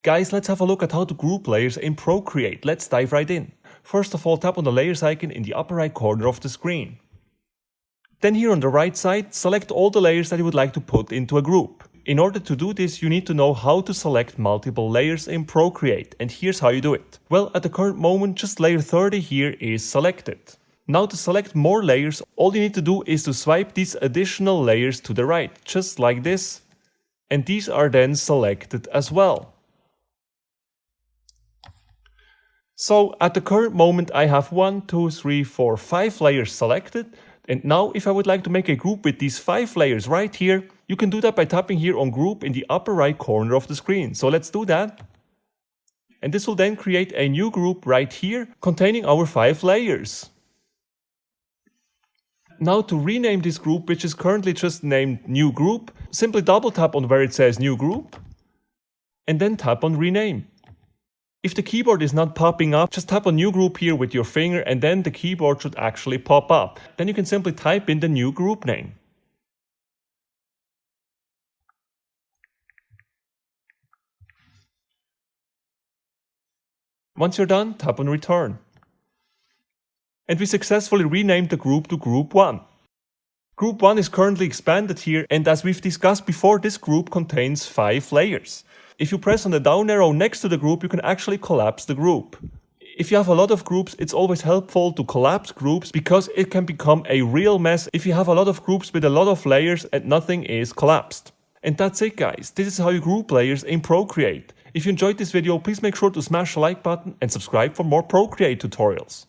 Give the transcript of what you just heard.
Guys, let's have a look at how to group layers in Procreate. Let's dive right in. First of all, tap on the layers icon in the upper right corner of the screen. Then here on the right side, select all the layers that you would like to put into a group. In order to do this, you need to know how to select multiple layers in Procreate, and here's how you do it. Well, at the current moment, just layer 30 here is selected. Now to select more layers, all you need to do is to swipe these additional layers to the right, just like this, and these are then selected as well. So at the current moment I have 1, 2, 3, 4, 5 layers selected, and now if I would like to make a group with these 5 layers right here, you can do that by tapping here on group in the upper right corner of the screen. So let's do that. And this will then create a new group right here containing our 5 layers. Now to rename this group, which is currently just named new group, simply double tap on where it says new group and then tap on rename. If the keyboard is not popping up, just tap on new group here with your finger and then the keyboard should actually pop up. Then you can simply type in the new group name. Once you're done, tap on return. And we successfully renamed the group to Group 1. Group 1 is currently expanded here, and as we've discussed before, this group contains 5 layers. If you press on the down arrow next to the group, you can actually collapse the group. If you have a lot of groups, it's always helpful to collapse groups because it can become a real mess if you have a lot of groups with a lot of layers and nothing is collapsed. And that's it, guys. This is how you group layers in Procreate. If you enjoyed this video, please make sure to smash the like button and subscribe for more Procreate tutorials.